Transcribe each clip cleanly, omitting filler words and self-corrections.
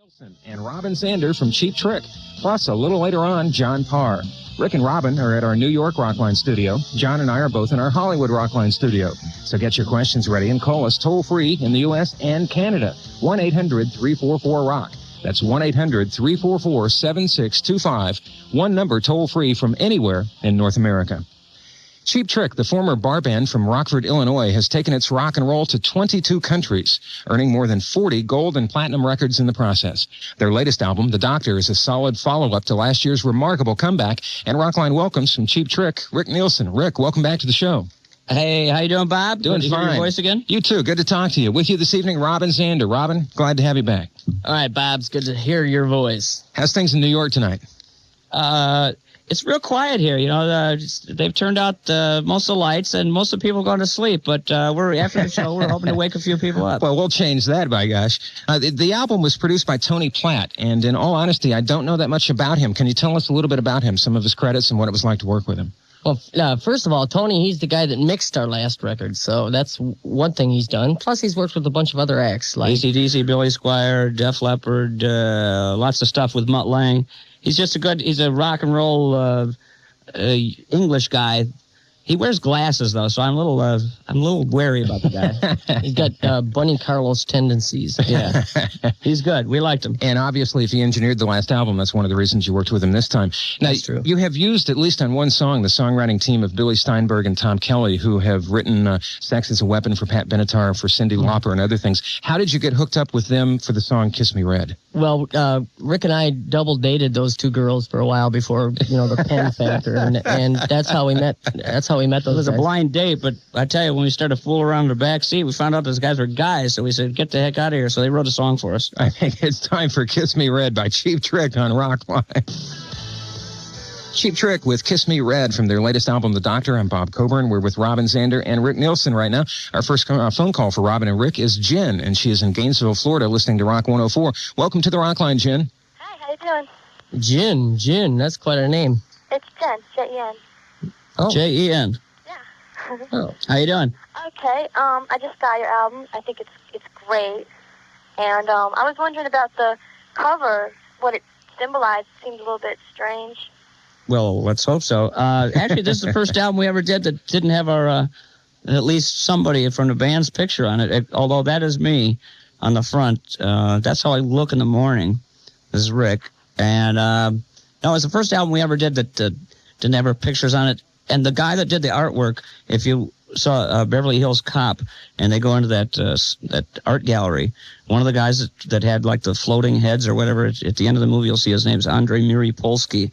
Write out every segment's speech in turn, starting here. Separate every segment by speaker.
Speaker 1: Nielsen and Robin Zander from Cheap Trick. Plus, a little later on, John Parr. Rick and Robin are at our New York Rockline studio. John and I are both in our Hollywood Rockline studio. So get your questions ready and call us toll-free in the U.S. and Canada. 1-800-344-ROCK. That's 1-800-344-7625. One number toll-free from anywhere in North America. Cheap Trick, the former bar band from Rockford, Illinois, has taken its rock and roll to 22 countries, earning more than 40 gold and platinum records in the process. Their latest album, The Doctor, is a solid follow-up to last year's remarkable comeback, and Rockline welcomes from Cheap Trick, Rick Nielsen. Rick, welcome back to the show.
Speaker 2: Hey, how you doing, Bob?
Speaker 1: Doing
Speaker 2: Good to
Speaker 1: fine.
Speaker 2: hear your voice again?
Speaker 1: You too. Good to talk to you. With you this evening, Robin Zander. Robin, glad to have you back.
Speaker 2: All right, Bob, it's good to hear your voice.
Speaker 1: How's things in New York tonight?
Speaker 2: It's real quiet here. You know, they've turned out most of the lights, and most of the people are going to sleep. But we're after the show, we're hoping to wake a few people up.
Speaker 1: Well, we'll change that, by gosh. The album was produced by Tony Platt, and in all honesty, I don't know that much about him. Can you tell us a little bit about him, some of his credits, and what it was like to work with him?
Speaker 3: Well, first of all, Tony, he's the guy that mixed our last record, so that's one thing he's done. Plus, he's worked with a bunch of other acts. Like
Speaker 2: AC/DC, Billy Squier, Def Leppard, lots of stuff with Mutt Lange. He's a rock and roll English guy. He wears glasses, though, so I'm a little wary about the guy.
Speaker 3: He's got Bunny Carlos tendencies.
Speaker 2: Yeah, he's good. We liked him.
Speaker 1: And obviously, if he engineered the last album, that's one of the reasons you worked with him this time. Now,
Speaker 2: That's true.
Speaker 1: You have used, at least on one song, the songwriting team of Billy Steinberg and Tom Kelly, who have written Sex is a Weapon for Pat Benatar, for Cyndi Lauper, and other things. How did you get hooked up with them for the song Kiss Me Red?
Speaker 3: Well, Rick and I double dated those two girls for a while before, the pen factor, and that's how we met. That's how we met those.
Speaker 2: It was
Speaker 3: guys.
Speaker 2: a blind date, but I tell you, when we started fooling around in the back seat, we found out those guys were guys, so we said, get the heck out of here. So they wrote a song for us.
Speaker 1: I think it's time for Kiss Me Red by Cheap Trick on Rockline. Cheap Trick with Kiss Me Red from their latest album, The Doctor. I'm Bob Coburn. We're with Robin Zander and Rick Nielsen right now. Our first phone call for Robin and Rick is Jen, and she is in Gainesville, Florida, listening to Rock 104. Welcome to the Rockline, Jen.
Speaker 4: Hi, how you doing?
Speaker 3: Jen, that's quite a name.
Speaker 4: It's Jen, J-E-N.
Speaker 3: Oh.
Speaker 2: J-E-N.
Speaker 4: Yeah.
Speaker 3: Oh.
Speaker 2: How you doing?
Speaker 4: Okay, I just got your album. I think it's great. And I was wondering about the cover, what it symbolized. It seemed a little bit strange.
Speaker 2: Well, let's hope so. Actually, this is the first album we ever did that didn't have our, at least somebody from the band's picture on it, although that is me on the front. That's how I look in the morning. This is Rick. And no, it's the first album we ever did that didn't have our pictures on it. And the guy that did the artwork, if you saw Beverly Hills Cop, and they go into that art gallery, one of the guys that had like the floating heads or whatever, at the end of the movie, you'll see his name's Andrei Murray-Polsky.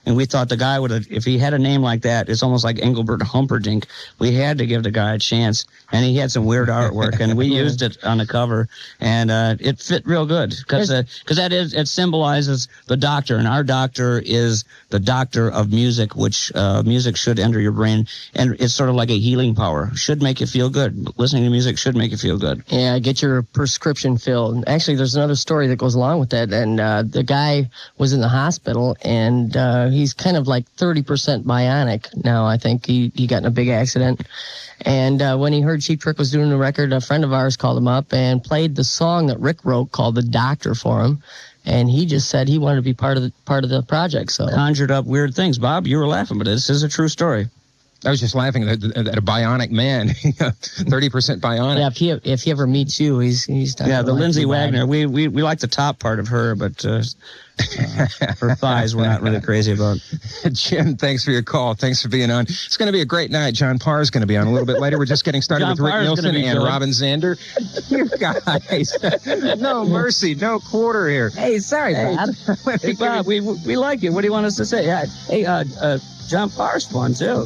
Speaker 2: And we thought the guy would have, if he had a name like that, it's almost like Engelbert Humperdinck. We had to give the guy a chance. And he had some weird artwork, and we used it on the cover, and it fit real good because it symbolizes the doctor, and our doctor is the doctor of music, which music should enter your brain, and it's sort of like a healing power. Should make you feel good. Listening to music should make you feel good.
Speaker 3: Yeah, get your prescription filled. Actually, there's another story that goes along with that. And the guy was in the hospital, and he's kind of like 30% bionic now. I think he got in a big accident. And when he heard Cheap Trick was doing the record, a friend of ours called him up and played the song that Rick wrote called The Doctor for him. And he just said he wanted to be part of the project. So
Speaker 2: Conjured up weird things. Bob, you were laughing, but this is a true story.
Speaker 1: I was just laughing at a bionic man, 30% bionic.
Speaker 3: yeah, if he ever meets you, he's not
Speaker 2: Yeah,
Speaker 3: gonna
Speaker 2: the
Speaker 3: like
Speaker 2: Lindsay
Speaker 3: you, Bob.
Speaker 2: Wagner. We like the top part of her, but her thighs we're not really crazy about.
Speaker 1: Jim, thanks for your call. Thanks for being on. It's going to be a great night. John Parr is going to be on a little bit later. We're just getting started
Speaker 2: John
Speaker 1: with Rick
Speaker 2: Parr is
Speaker 1: Nielsen
Speaker 2: gonna be
Speaker 1: and
Speaker 2: good.
Speaker 1: Robin Zander. You guys, no mercy, no quarter here.
Speaker 3: Hey, sorry, Bob.
Speaker 2: Hey, Bob, we like you. What do you want us to say? Yeah, hey, John Parr's fun, too.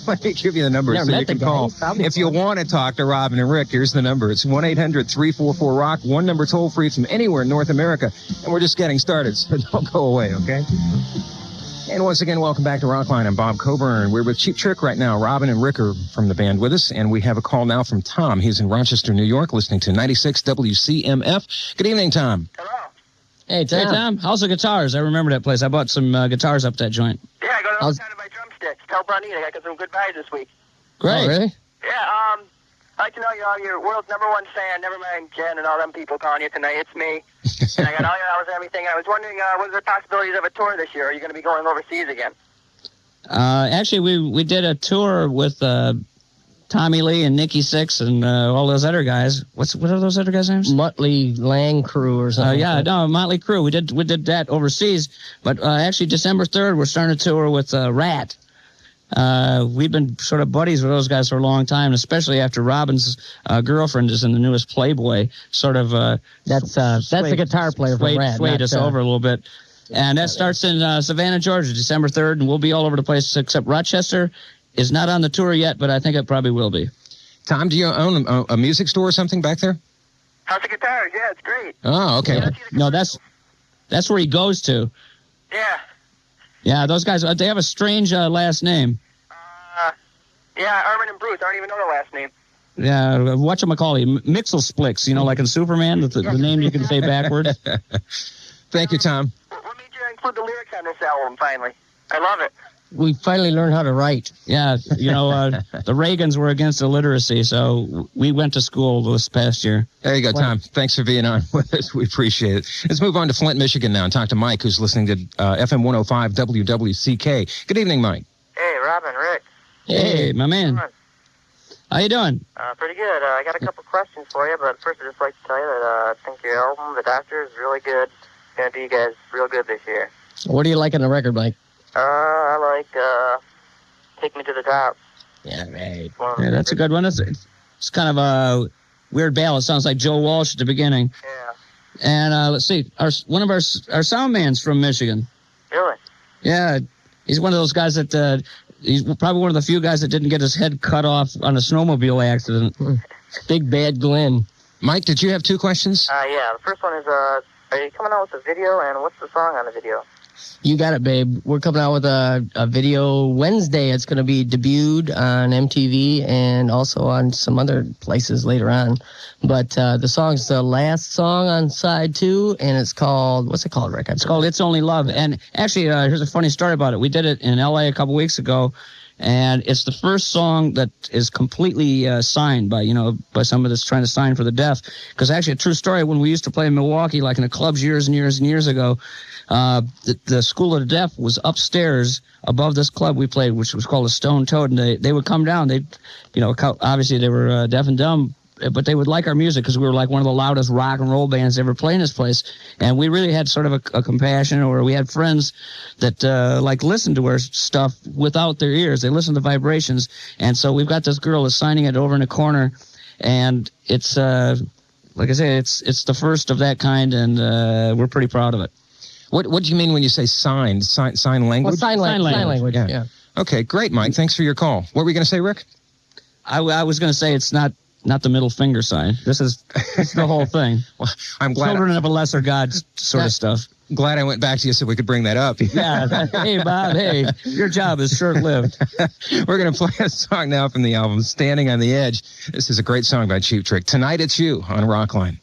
Speaker 1: Let me give you the number
Speaker 3: Never
Speaker 1: so
Speaker 3: met
Speaker 1: you
Speaker 3: the
Speaker 1: can
Speaker 3: guy.
Speaker 1: call.
Speaker 3: He's probably
Speaker 1: If you
Speaker 3: fun.
Speaker 1: want to talk to Robin and Rick, here's the number. It's 1-800-344-ROCK, one number toll-free from anywhere in North America. And we're just getting started, so don't go away, okay? And once again, welcome back to Rockline. I'm Bob Coburn. We're with Cheap Trick right now. Robin and Rick are from the band with us, and we have a call now from Tom. He's in Rochester, New York, listening to 96 WCMF. Good evening, Tom.
Speaker 4: Hello.
Speaker 3: Hey, Tom.
Speaker 2: Hey, Tom, how's the guitars? I remember that place. I bought some guitars up that joint.
Speaker 4: Yeah, I got
Speaker 3: How's-
Speaker 4: all kind of my drumsticks. Tell Bronny I got some good buys this week.
Speaker 2: Great.
Speaker 3: Oh, really?
Speaker 4: Yeah,
Speaker 5: I'd like to know you're your world's #1 fan. Never mind Jen and all them people calling you tonight. It's me. And I got all your hours and everything. I was wondering, what are the possibilities of a tour this year? Are you going to be going overseas again?
Speaker 2: Actually, we did a tour with Tommy Lee and Nikki Sixx and all those other guys. What are those other guys' names?
Speaker 3: Motley Lang Crew or something.
Speaker 2: Motley Crue. We did that overseas. But actually, December 3rd, we're starting a tour with Rat. We've been sort of buddies with those guys for a long time, especially after Robin's girlfriend is in the newest Playboy. Sort of
Speaker 3: That's the guitar player from Rat.
Speaker 2: Swayed us over a little bit. And that starts in Savannah, Georgia, December 3rd, and we'll be all over the place except Rochester is not on the tour yet, but I think it probably will be.
Speaker 1: Tom, do you own a music store or something back there?
Speaker 5: House of Guitars, yeah, it's great.
Speaker 1: Oh, okay.
Speaker 5: Yeah,
Speaker 2: No, that's where he goes to.
Speaker 5: Yeah.
Speaker 2: Yeah, those guys, they have a strange last name.
Speaker 5: Yeah, Armin and Bruce. I don't even know the last name.
Speaker 2: Yeah, whatchamacallit, Mixel-Splix, like in Superman, the name you can say backwards.
Speaker 1: Thank you, Tom.
Speaker 5: What made you include the lyrics on this album, finally? I love it.
Speaker 3: We finally learned how to write.
Speaker 2: Yeah, the Reagans were against illiteracy, so we went to school this past year.
Speaker 1: There you go, Tom. Thanks for being on with us. We appreciate it. Let's move on to Flint, Michigan now and talk to Mike, who's listening to FM 105 WWCK. Good evening, Mike.
Speaker 5: Hey, Robin, Rick.
Speaker 2: Hey, my man. How you doing?
Speaker 5: Pretty good. I got a couple questions for you, but first I'd just like to tell you that I think your album, The Doctor, is really good. It's going to do you guys real good this year.
Speaker 3: What do you like on the record, Mike?
Speaker 5: I like Take Me to the Top.
Speaker 3: Yeah, right.
Speaker 2: Yeah, that's a good one. It's kind of a weird ballad. Sounds like Joe Walsh at the beginning.
Speaker 5: Yeah.
Speaker 2: And let's see, one of our sound man's from Michigan.
Speaker 5: Really?
Speaker 2: Yeah, he's one of those guys that he's probably one of the few guys that didn't get his head cut off on a snowmobile accident.
Speaker 3: Big Bad Glenn.
Speaker 1: Mike, did you have two questions?
Speaker 5: Yeah. The first one is, are you coming out with a video, and what's the song on the video?
Speaker 3: You got it, babe. We're coming out with a video Wednesday. It's going to be debuted on MTV and also on some other places later on. But the song's the last song on side 2, and it's called, what's it called, Rick?
Speaker 2: It's called It's Only Love. And actually, here's a funny story about it. We did it in L.A. a couple weeks ago, and it's the first song that is completely signed by somebody that's trying to sign for the deaf. Because actually, a true story, when we used to play in Milwaukee, like in the clubs years and years and years ago, the School of the Deaf was upstairs above this club we played, which was called a Stone Toad, and they would come down. Obviously they were deaf and dumb, but they would like our music because we were like one of the loudest rock and roll bands ever played in this place. And we really had sort of a compassion, or we had friends that listened to our stuff without their ears. They listened to vibrations. And so we've got this girl that's signing it over in the corner, and it's like I say, it's the first of that kind, and we're pretty proud of it.
Speaker 1: What do you mean when you say sign language?
Speaker 3: Well, sign language. Yeah.
Speaker 1: Okay, great, Mike. Thanks for your call. What were you going to say, Rick?
Speaker 2: I was going to say it's not the middle finger sign. It's the whole thing.
Speaker 1: Well, I'm glad.
Speaker 2: Children of a lesser God sort of stuff.
Speaker 1: Glad I went back to you so we could bring that up.
Speaker 2: Yeah. Hey, Bob. Hey, your job is short-lived.
Speaker 1: We're going to play a song now from the album Standing on the Edge. This is a great song by Cheap Trick. Tonight It's You on Rockline.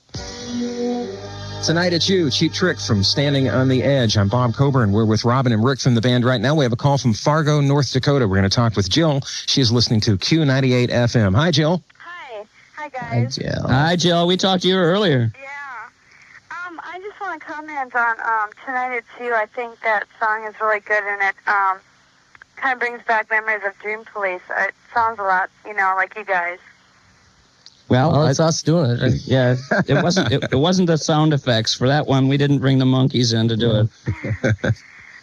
Speaker 1: Tonight It's You, Cheap Trick from Standing on the Edge. I'm Bob Coburn. We're with Robin and Rick from the band right now. We have a call from Fargo, North Dakota. We're going to talk with Jill. She is listening to Q98 FM. Hi, Jill.
Speaker 4: Hi guys.
Speaker 3: Hi, Jill.
Speaker 2: Hi, Jill. We talked to you earlier.
Speaker 4: Yeah. I just want to comment on Tonight It's You. I think that song is really good, and it kind of brings back memories of Dream Police. It sounds a lot, like you guys.
Speaker 2: Well,
Speaker 3: it's us doing it.
Speaker 2: Yeah, it wasn't the sound effects for that one. We didn't bring the monkeys in to do it.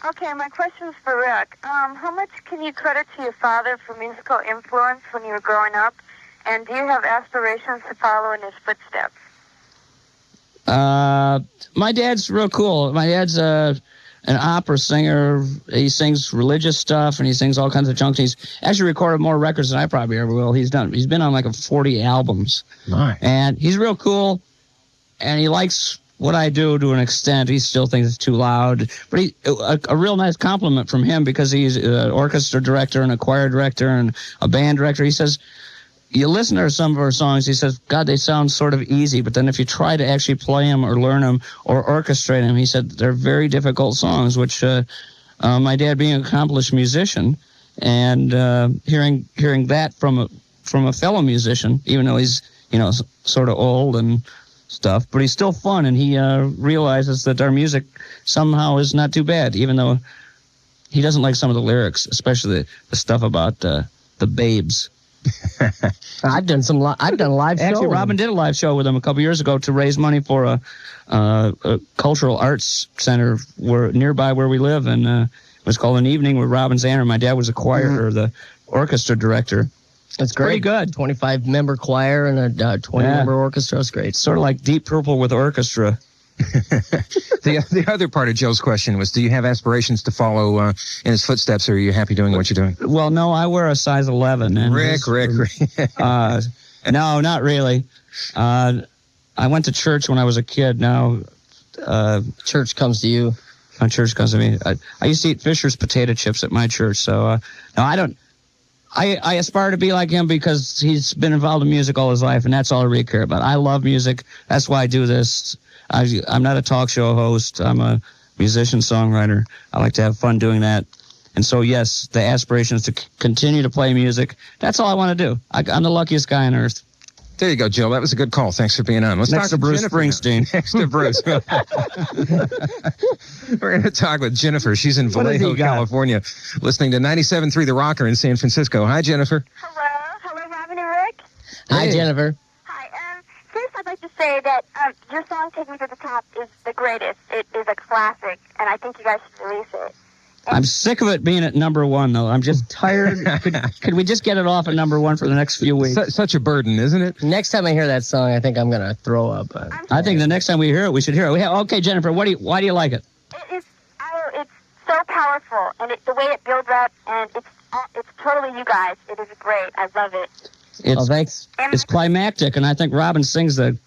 Speaker 4: Okay, my question's for Rick. How much can you credit to your father for musical influence when you were growing up? And do you have aspirations to follow in his footsteps?
Speaker 2: My dad's real cool. My dad's an opera singer. He sings religious stuff, and he sings all kinds of junk. He's actually recorded more records than I probably ever will. He's been on like 40 albums.
Speaker 1: Nice.
Speaker 2: And he's real cool, and he likes what I do to an extent. He still thinks it's too loud. But a real nice compliment from him, because he's an orchestra director and a choir director and a band director. He says, you listen to some of our songs, he says, God, they sound sort of easy, but then if you try to actually play them or learn them or orchestrate them, he said they're very difficult songs, which my dad being an accomplished musician and hearing that from from a fellow musician, even though he's, sort of old and stuff, but he's still fun, and he realizes that our music somehow is not too bad, even though he doesn't like some of the lyrics, especially the stuff about the babes.
Speaker 3: I've done a live show.
Speaker 2: Actually, Robin did a live show with him a couple years ago to raise money for a cultural arts center nearby where we live, and it was called An Evening with Robin Zander. My dad was a choir or the orchestra director.
Speaker 3: That's great.
Speaker 2: Pretty good.
Speaker 3: 25-member choir and a 20-member orchestra. It's great.
Speaker 2: Sort of like Deep Purple with orchestra.
Speaker 1: The other part of Joe's question was, do you have aspirations to follow in his footsteps, or are you happy doing what you're doing?
Speaker 2: Well, no, I wear a size 11. And
Speaker 1: Rick.
Speaker 2: No, not really. I went to church when I was a kid. Now,
Speaker 3: church comes to you.
Speaker 2: Church comes to me. I used to eat Fisher's potato chips at my church, so no, I don't. I aspire to be like him because he's been involved in music all his life, and that's all I really care about. I love music. That's why I do this. I'm not a talk show host. I'm a musician, songwriter. I like to have fun doing that. And so, yes, the aspiration is to continue to play music. That's all I want to do. I'm the luckiest guy on earth.
Speaker 1: There you go, Jill. That was a good call. Thanks for being on. Let's
Speaker 2: Next
Speaker 1: talk
Speaker 2: to Bruce
Speaker 1: Jennifer
Speaker 2: Springsteen.
Speaker 1: Next to Bruce. We're going to talk with Jennifer. She's in Vallejo, California, listening to 97.3 The Rocker in San Francisco. Hi, Jennifer.
Speaker 4: Hello, Robin and Rick.
Speaker 3: Hi, Jennifer.
Speaker 4: Hi. First, I'd like to say that your song "Take Me to the Top" is the greatest. It is a classic, and I think you guys should release it.
Speaker 2: I'm sick of it being at number one, though. I'm just tired. Could we just get it off at number one for the next few weeks?
Speaker 1: Such a burden, isn't it?
Speaker 3: Next time I hear that song, I think I'm going to throw up.
Speaker 2: I think the next time we hear it, we should hear it. Okay, Jennifer, why do you like it?
Speaker 4: It's so powerful, and the way it builds up, and it's totally you guys. It is great. I love it.
Speaker 3: Thanks.
Speaker 2: It's climactic, and I think Robin sings the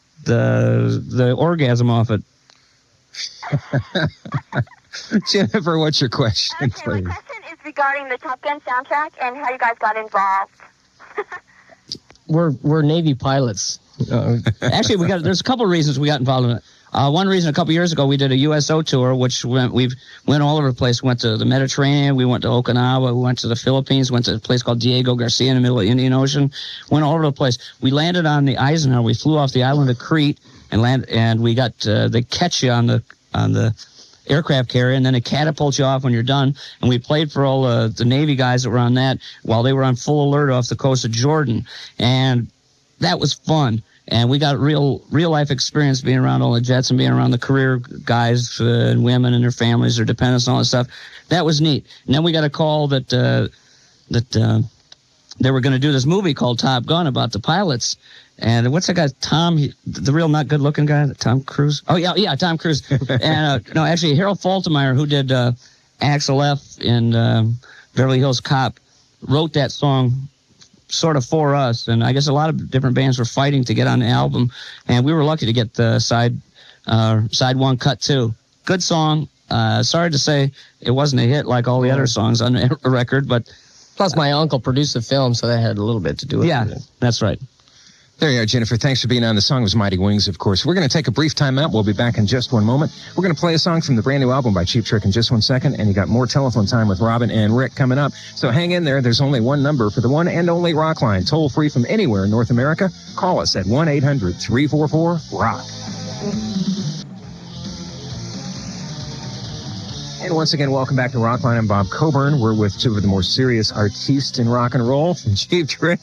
Speaker 2: orgasm off it.
Speaker 1: Jennifer, what's your question,
Speaker 4: Okay,
Speaker 1: please?
Speaker 4: my question is regarding the Top Gun soundtrack and how you guys got involved.
Speaker 3: We're Navy pilots.
Speaker 2: Actually, there's a couple of reasons we got involved in it. One reason, a couple years ago, we did a USO tour, which we went all over the place. We went to the Mediterranean, we went to Okinawa, we went to the Philippines, went to a place called Diego Garcia in the middle of the Indian Ocean. Went all over the place. We landed on the Eisenhower. We flew off the island of Crete and we got they catch you on the aircraft carrier, and then they catapult you off when you're done. And we played for all the Navy guys that were on that while they were on full alert off the coast of Jordan, and that was fun. And we got real life experience being around all the jets and being around the career guys and women and their families, their dependents, and all that stuff. That was neat. And then we got a call that they were going to do this movie called Top Gun about the pilots. And what's that guy, Tom, the real not good-looking guy, Tom Cruise? Oh, yeah, Tom Cruise. And no, actually, Harold Faltermeyer, who did Axel F. in Beverly Hills Cop, wrote that song sort of for us. And I guess a lot of different bands were fighting to get on the album. And we were lucky to get the side one cut, too. Good song. Sorry to say it wasn't a hit like all the other songs on the record, but...
Speaker 3: Plus, my uncle produced the film, so that had a little bit to do with it.
Speaker 2: Yeah, that's right.
Speaker 1: There you are, Jennifer. Thanks for being on. The song was Mighty Wings, of course. We're going to take a brief time out. We'll be back in just one moment. We're going to play a song from the brand new album by Cheap Trick in just 1 second, and you got more telephone time with Robin and Rick coming up. So hang in there. There's only one number for the one and only Rockline, toll free from anywhere in North America. Call us at 1-800-344-ROCK. And once again, welcome back to Rockline. I'm Bob Coburn. We're with two of the more serious artistes in rock and roll, from Cheap Trick,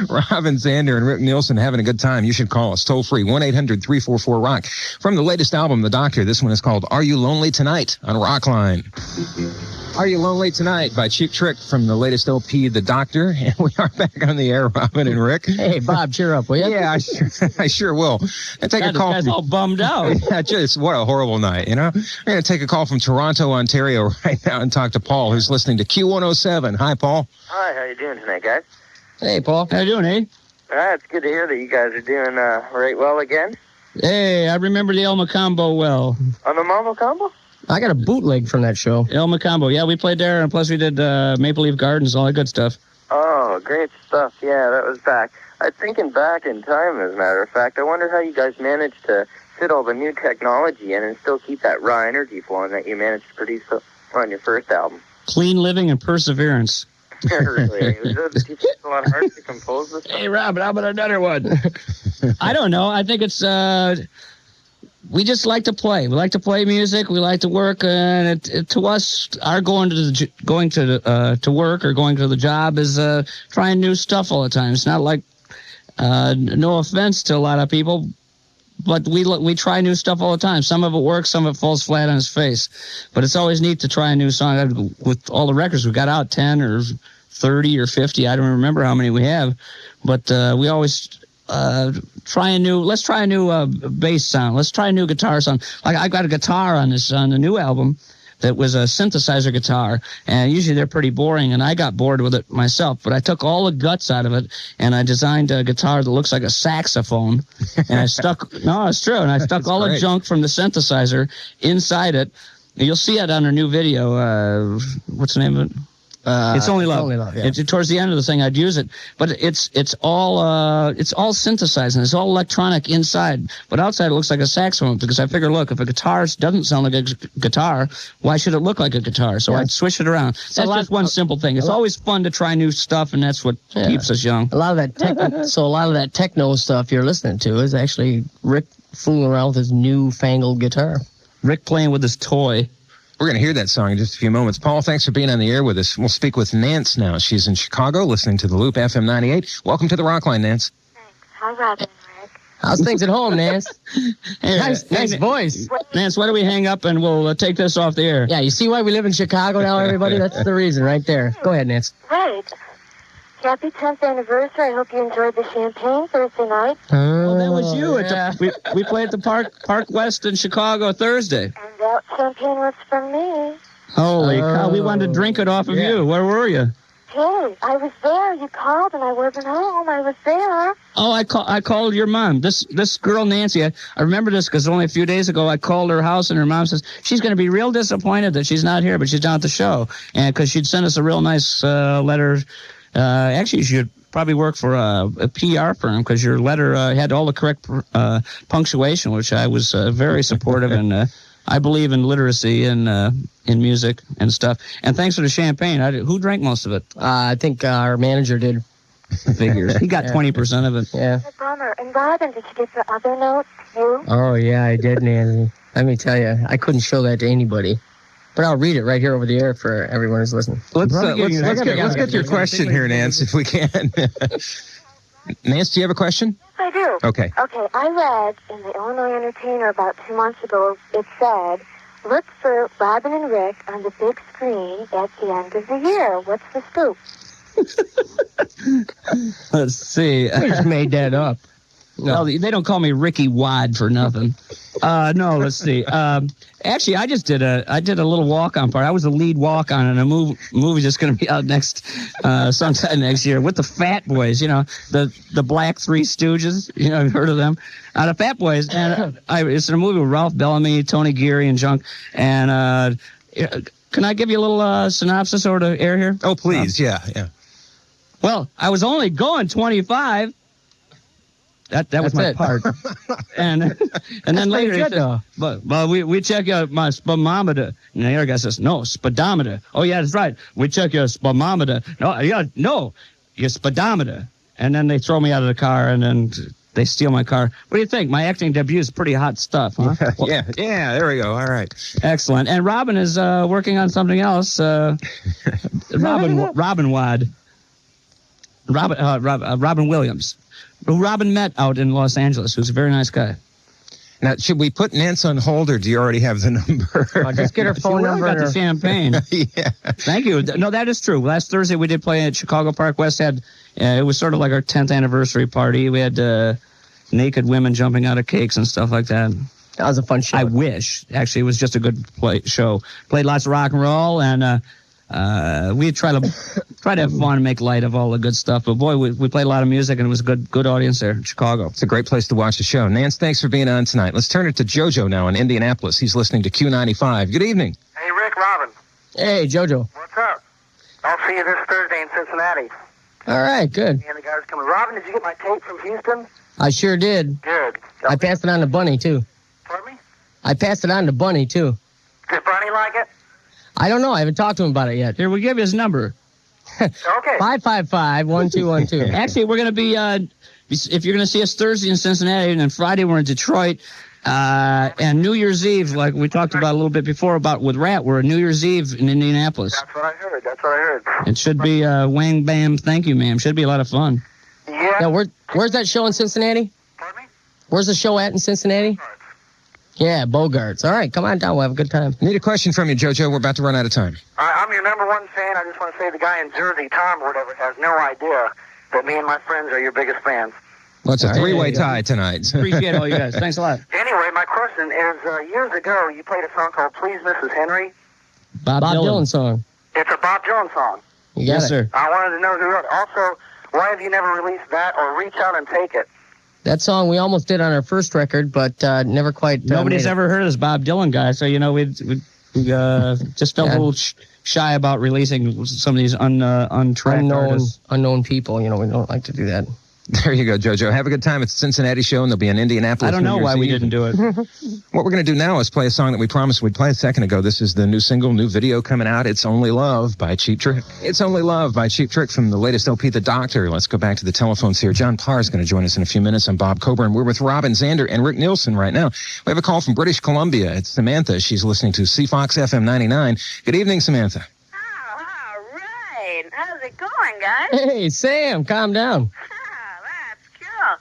Speaker 1: Robin Zander, and Rick Nielsen, having a good time. You should call us toll free, 1-800-344-ROCK. From the latest album, The Doctor, this one is called Are You Lonely Tonight on Rockline. Are You Lonely Tonight by Cheap Trick from the latest LP, The Doctor. And we are back on the air, Robin and Rick.
Speaker 3: Hey, Bob, cheer up, will you?
Speaker 1: Yeah, I sure will. And take a call.
Speaker 2: This guy's all bummed out.
Speaker 1: Yeah, just what a horrible night, you know? We're going to take a call from Toronto, Ontario right now and talk to Paul, who's listening to Q107. Hi, Paul.
Speaker 5: Hi, how you doing tonight, guys?
Speaker 3: Hey, Paul.
Speaker 2: How you doing, eh?
Speaker 5: It's good to hear that you guys are doing right well again.
Speaker 2: Hey, I remember the El Macombo well.
Speaker 5: On the Mambo Combo?
Speaker 3: I got a bootleg from that show.
Speaker 2: El Macombo. Yeah, we played there, and plus we did Maple Leaf Gardens, all that good stuff.
Speaker 5: Oh, great stuff. Yeah, that was back. I'm thinking back in time, as a matter of fact. I wonder how you guys managed to fit all the new technology in and still keep that raw energy flowing that you managed to produce on your first album.
Speaker 2: Clean living and perseverance.
Speaker 6: Really? Does it teach us a lot hard to compose this?
Speaker 2: Hey, Robin, how about another one? I don't know. I think it's we just like to play. We like to play music. We like to work, and to us, our going to work or going to the job is trying new stuff all the time. It's not like no offense to a lot of people, but we try new stuff all the time. Some of it works, some of it falls flat on its face. But it's always neat to try a new song. With all the records we got out, 10 or 30 or 50, I don't remember how many we have, but we always let's try a new bass sound. Let's try a new guitar sound. Like I got a guitar on the new album that was a synthesizer guitar, and usually they're pretty boring, and I got bored with it myself, but I took all the guts out of it, and I designed a guitar that looks like a saxophone, and I stuck, no, it's true, and I stuck all the junk from the synthesizer inside it. You'll see it on our new video, what's the name of it? It's Only Love.
Speaker 3: Yeah.
Speaker 2: Towards the end of the thing, I'd use it, but it's all synthesized and it's all electronic inside. But outside, it looks like a saxophone because I figure, look, if a guitar doesn't sound like a guitar, why should it look like a guitar? So I'd switch it around. That's just one simple thing. It's always fun to try new stuff, and that's what keeps us young.
Speaker 3: A lot of that techno stuff you're listening to is actually Rick fooling around with his newfangled guitar.
Speaker 2: Rick playing with his toy.
Speaker 1: We're going to hear that song in just a few moments. Paul, thanks for being on the air with us. We'll speak with Nance now. She's in Chicago, listening to the Loop FM 98. Welcome to the Rockline, Nance.
Speaker 4: Thanks. Hi, Robin and Rick.
Speaker 3: How's things at home, Nance?
Speaker 2: Hey,
Speaker 3: nice voice.
Speaker 2: Nance, why don't we hang up and we'll take this off the air?
Speaker 3: Yeah, you see why we live in Chicago now, everybody? That's the reason right there. Go ahead, Nance.
Speaker 4: Right. Happy 10th anniversary. I hope you enjoyed the champagne Thursday night.
Speaker 2: Well, that was you. We played at the Park West in Chicago Thursday.
Speaker 4: And that champagne was from me.
Speaker 2: Holy cow, we wanted to drink it off of you. Where were you?
Speaker 4: Hey, I was there. You called and I wasn't home. I was there.
Speaker 2: Oh, I called your mom. This girl, Nancy, I remember this because only a few days ago I called her house and her mom says she's going to be real disappointed that she's not here, but she's down at the show. And because she'd sent us a real nice letter. Actually, you should probably work for a PR firm because your letter had all the correct punctuation, which I was very supportive and I believe in literacy and in music and stuff. And thanks for the champagne. Who drank most of it?
Speaker 3: I think our manager did.
Speaker 2: Figures. He got 20% of it.
Speaker 3: Yeah.
Speaker 4: Bummer. And Robin, did you get the other note too?
Speaker 3: Oh, yeah, I did, Nancy. Let me tell you, I couldn't show that to anybody. But I'll read it right here over the air for everyone who's listening.
Speaker 1: Let's get your question here, Nance, if we can. Nance, do you have a question?
Speaker 4: Yes, I do.
Speaker 1: Okay.
Speaker 4: Okay, I read in the Illinois Entertainer about 2 months ago, it said, look for Robin and Rick on the big screen at the end of the year. What's the scoop?
Speaker 2: Let's see.
Speaker 3: I just made that up.
Speaker 2: No, they don't call me Ricky Wad for nothing. No, let's see. Actually, I did a little walk-on part. I was the lead walk-on in a movie that's going to be out sometime next year with the Fat Boys. You know, the Black Three Stooges. You know, I've heard of them. The Fat Boys, and it's a movie with Ralph Bellamy, Tony Geary, and junk. And can I give you a little synopsis over to air here?
Speaker 1: Oh, please, yeah.
Speaker 2: Well, I was only going 25. That was my part. And then later he says, but we check your my speedometer. And the other guy says, no, speedometer. Oh yeah, that's right. We check your speedometer. No, your speedometer. And then they throw me out of the car and then they steal my car. What do you think? My acting debut is pretty hot stuff, huh?
Speaker 1: Well, yeah, there we go. All right.
Speaker 2: Excellent. And Robin is working on something else. Robin Wad. Robin Williams, who Robin met out in Los Angeles, who's a very nice guy.
Speaker 1: Now, should we put Nance on hold, or do you already have the number?
Speaker 3: Just get her phone number.
Speaker 2: Got the champagne.
Speaker 1: Yeah.
Speaker 2: Thank you. No, that is true. Last Thursday we did play at Chicago Park West. It was sort of like our 10th anniversary party. We had naked women jumping out of cakes and stuff like that.
Speaker 3: That was a fun show.
Speaker 2: I wish. Actually, it was just a good show. Played lots of rock and roll, and we try to have fun and make light of all the good stuff. But boy, we played a lot of music, and it was a good audience there in Chicago.
Speaker 1: It's a great place to watch the show. Nance, thanks for being on tonight. Let's turn it to JoJo now in Indianapolis. He's listening to Q95. Good evening.
Speaker 5: Hey, Rick, Robin.
Speaker 3: Hey, JoJo.
Speaker 5: What's up? I'll see you this Thursday in Cincinnati.
Speaker 3: All right, good.
Speaker 5: Me and the guys are coming. Robin, did you get my tape from Houston?
Speaker 3: I sure did.
Speaker 5: Good.
Speaker 3: I passed it on to Bunny, too.
Speaker 5: Pardon me?
Speaker 3: I passed it on to Bunny, too.
Speaker 5: Did Bunny like it?
Speaker 3: I don't know. I haven't talked to him about it yet.
Speaker 2: Here, we give you his number.
Speaker 5: Okay.
Speaker 3: 555-1212.
Speaker 2: Actually, we're going to be, if you're going to see us Thursday in Cincinnati, and then Friday we're in Detroit, and New Year's Eve, like we talked about a little bit before about with Rat, we're New Year's Eve in Indianapolis.
Speaker 5: That's what I heard. That's what I heard.
Speaker 2: It should be whang bam, thank you, ma'am. Should be a lot of fun.
Speaker 5: Yeah.
Speaker 3: Now, where's that show in Cincinnati?
Speaker 5: Pardon me?
Speaker 3: Where's the show at in Cincinnati? Yeah, Bogarts. All right, come on down. We'll have a good time.
Speaker 1: Need a question from you, JoJo. We're about to run out of time.
Speaker 5: I'm your number one fan. I just want to say the guy in Jersey, Tom or whatever, has no idea that me and my friends are your biggest fans.
Speaker 1: Well, it's a
Speaker 3: All right,
Speaker 1: three-way
Speaker 3: there you go.
Speaker 1: tie tonight.
Speaker 2: Appreciate all you guys. Thanks a lot.
Speaker 5: Anyway, my question is, years ago, you played a song called Please Mrs. Henry.
Speaker 3: Bob Dylan song.
Speaker 5: It's a Bob Dylan song.
Speaker 3: You got
Speaker 2: Yes,
Speaker 3: it.
Speaker 2: sir.
Speaker 5: I wanted to know who wrote it. Also, why have you never released that or Reach Out and Take It?
Speaker 3: That song we almost did on our first record, but never quite.
Speaker 2: Nobody's
Speaker 3: made it.
Speaker 2: ever heard of this Bob Dylan guy, so, you know, we just felt a little shy about releasing some of these untracked artists.
Speaker 3: unknown people. You know, we don't like to do that.
Speaker 1: There you go, JoJo. Have a good time at the Cincinnati show, and there'll be an Indianapolis.
Speaker 2: I don't know
Speaker 1: New
Speaker 2: why
Speaker 1: Year's
Speaker 2: we
Speaker 1: Eve.
Speaker 2: didn't do it.
Speaker 1: What we're going to do now is play a song that we promised we'd play a second ago. This is the new single, new video coming out. It's Only Love by Cheap Trick. It's Only Love by Cheap Trick from the latest LP, The Doctor. Let's go back to the telephones here. John Parr is going to join us in a few minutes. I'm Bob Coburn. We're with Robin Zander and Rick Nielsen right now. We have a call from British Columbia. It's Samantha. She's listening to CFOX FM 99. Good evening, Samantha.
Speaker 4: Oh, all right. How's it going, guys?
Speaker 3: Hey, Sam, calm down.
Speaker 4: That's cool.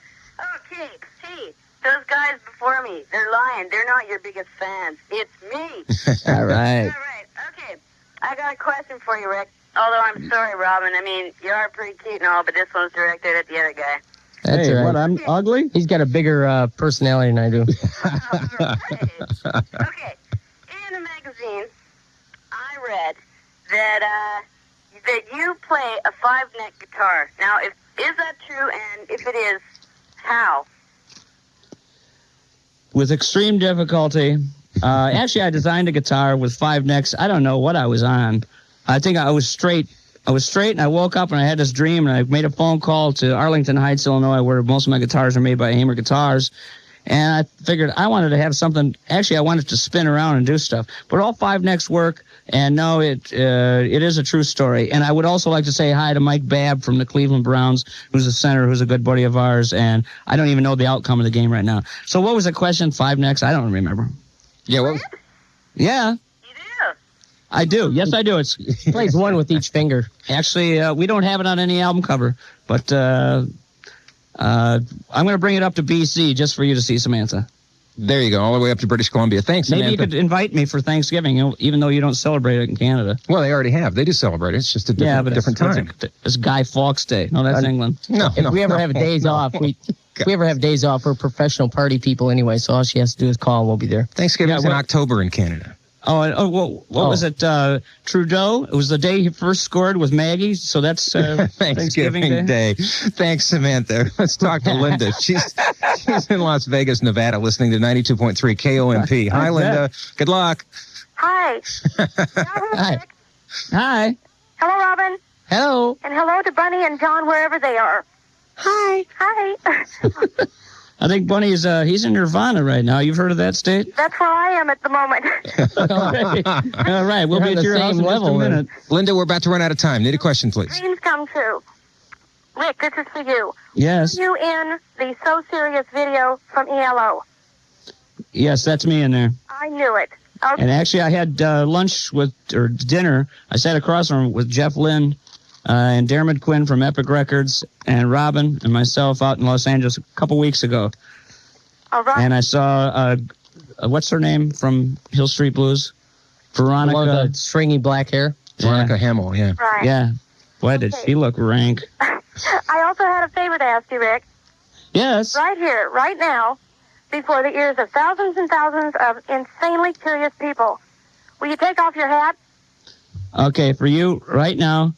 Speaker 4: Okay, see, those guys before me, they're lying. They're not your biggest fans. It's me.
Speaker 3: All right.
Speaker 4: All right, okay. I got a question for you, Rick. Although I'm sorry, Robin. I mean, you are pretty cute and all, but this one's directed at the other guy.
Speaker 3: That's
Speaker 2: Hey,
Speaker 3: all right.
Speaker 2: what, I'm ugly?
Speaker 3: He's got a bigger personality than I do.
Speaker 4: All right. Okay, in a magazine, I read that you play a 5-neck guitar. Now, is that true? And if it is, how?
Speaker 2: With extreme difficulty. Actually, I designed a guitar with 5 necks. I don't know what I was on. I think I was straight. I was straight, and I woke up and I had this dream, and I made a phone call to Arlington Heights, Illinois, where most of my guitars are made by Hamer Guitars. And I figured I wanted to have something. Actually, I wanted to spin around and do stuff. But all 5 necks work, and no, it is a true story. And I would also like to say hi to Mike Babb from the Cleveland Browns, who's a center, who's a good buddy of ours. And I don't even know the outcome of the game right now. So what was the question? 5 necks? I don't remember.
Speaker 1: Yeah, well,
Speaker 2: Yeah,
Speaker 4: You do?
Speaker 2: I do. Yes, I do. It's
Speaker 3: He plays one with each finger.
Speaker 2: actually we don't have it on any album cover, but I'm going to bring it up to BC just for you to see, Samantha.
Speaker 1: there you go, all the way up to British Columbia. Thanks,
Speaker 2: Maybe
Speaker 1: Samantha.
Speaker 2: you could invite me for Thanksgiving, even though you don't celebrate it in Canada.
Speaker 1: Well, they already have. They do celebrate it. It's just a different time.
Speaker 2: It's Guy Fawkes Day. No, that's England.
Speaker 1: No,
Speaker 3: If we ever have days off, if we ever have days off, we're professional party people anyway. So all she has to do is call, and we'll be there.
Speaker 1: Thanksgiving's
Speaker 2: Yeah,
Speaker 1: in
Speaker 2: well-
Speaker 1: October in Canada.
Speaker 2: What was it? Trudeau? It was the day he first scored with Maggie, so that's
Speaker 1: Thanksgiving Day. Thanks, Samantha. Let's talk to Linda. She's in Las Vegas, Nevada, listening to 92.3 KOMP. Hi, Linda. Good luck.
Speaker 4: Hi.
Speaker 3: Hi.
Speaker 2: Hi.
Speaker 4: Hello, Robin.
Speaker 3: Hello.
Speaker 4: And hello to Bunny and John, wherever they are. Hi. Hi.
Speaker 2: I think Bunny's he's in Nirvana right now. You've heard of that state?
Speaker 4: That's where I am at the moment.
Speaker 2: All right, we'll
Speaker 3: You're
Speaker 2: be
Speaker 3: on
Speaker 2: at
Speaker 3: the
Speaker 2: your house
Speaker 3: same
Speaker 2: in just a
Speaker 3: level then.
Speaker 2: minute.
Speaker 1: Linda, we're about to run out of time. Need a question, please.
Speaker 4: Dreams come true. Rick, this is for you.
Speaker 2: Yes,
Speaker 4: You in the So Serious video from ELO.
Speaker 2: yes, that's me in there.
Speaker 4: I knew it. Okay.
Speaker 2: And actually, I had lunch or dinner. I sat across from with Jeff Lynne and Dermot Quinn from Epic Records and Robin and myself out in Los Angeles a couple weeks ago.
Speaker 4: All right.
Speaker 2: And I saw, what's her name from Hill Street Blues?
Speaker 3: The one
Speaker 2: Veronica.
Speaker 3: with the stringy black hair.
Speaker 1: Veronica Hamill, yeah.
Speaker 4: right.
Speaker 2: Yeah. Boy, did she look rank.
Speaker 4: I also had a favor to ask you, Rick.
Speaker 2: Yes.
Speaker 4: Right here, right now, before the ears of thousands and thousands of insanely curious people. Will you take off your hat?
Speaker 2: Okay, for you right now,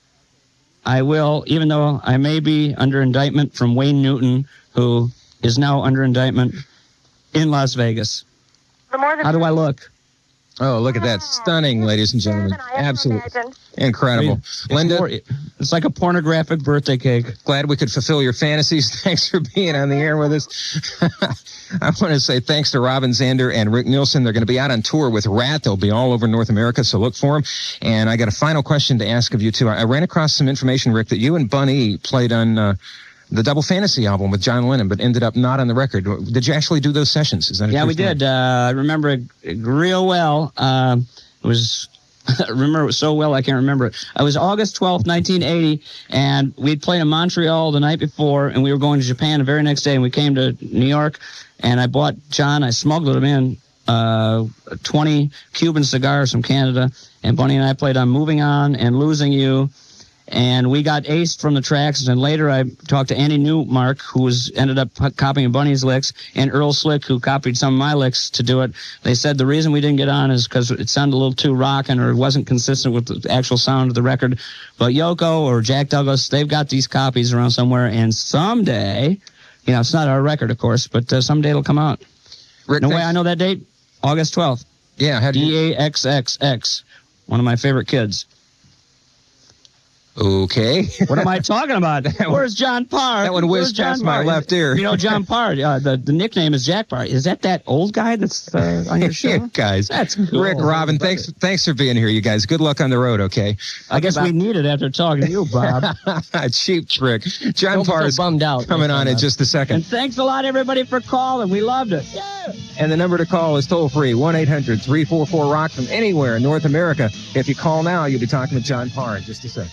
Speaker 2: I will, even though I may be under indictment from Wayne Newton, who is now under indictment in Las Vegas.
Speaker 4: The more the
Speaker 2: How do I look?
Speaker 1: Oh, look at that. Stunning, ladies and gentlemen. Absolutely incredible. Linda,
Speaker 2: It's like a pornographic birthday cake.
Speaker 1: glad we could fulfill your fantasies. Thanks for being on the air with us. I want to say thanks to Robin Zander and Rick Nielsen. They're going to be out on tour with Rat. They'll be all over North America, so look for them. And I got a final question to ask of you, too. I ran across some information, Rick, that you and Bunny played on the Double Fantasy album with John Lennon, but ended up not on the record. Did you actually do those sessions? Is that
Speaker 2: Yeah, we did. I remember it real well. It was... I remember it so well, I can't remember it. It was August 12th, 1980, and we'd played in Montreal the night before, and we were going to Japan the very next day, and we came to New York, and I bought John, I smuggled him in 20 Cuban cigars from Canada, and Bunny and I played on Moving On and Losing You, and we got aced from the tracks, and later I talked to Andy Newmark, who ended up copying Bunny's licks, and Earl Slick, who copied some of my licks to do it. They said the reason we didn't get on is because it sounded a little too rockin' or it wasn't consistent with the actual sound of the record. But Yoko or Jack Douglas, they've got these copies around somewhere, and someday, it's not our record, of course, but someday it'll come out.
Speaker 1: Rick,
Speaker 2: No way I know that date? August 12th.
Speaker 1: Yeah, how do you...
Speaker 2: DAXXX, one of my favorite kids.
Speaker 1: Okay.
Speaker 2: What am I talking about? Where's John Parr?
Speaker 1: That one whizzed past my left ear.
Speaker 2: John Parr, the nickname is Jack Parr. Is that old guy that's on your show?
Speaker 1: Yeah, guys.
Speaker 2: That's cool.
Speaker 1: Rick, Robin, thanks for being here, you guys. Good luck on the road, okay?
Speaker 2: I guess we need it after talking to you, Bob.
Speaker 1: Cheap trick. John
Speaker 3: Don't be
Speaker 1: Parr
Speaker 3: so
Speaker 1: is
Speaker 3: bummed out.
Speaker 1: coming on in just a second.
Speaker 2: And thanks a lot, everybody, for calling. We loved it. Yeah.
Speaker 1: And the number to call is toll-free, 1-800-344-ROCK from anywhere in North America. If you call now, you'll be talking with John Parr in just a second.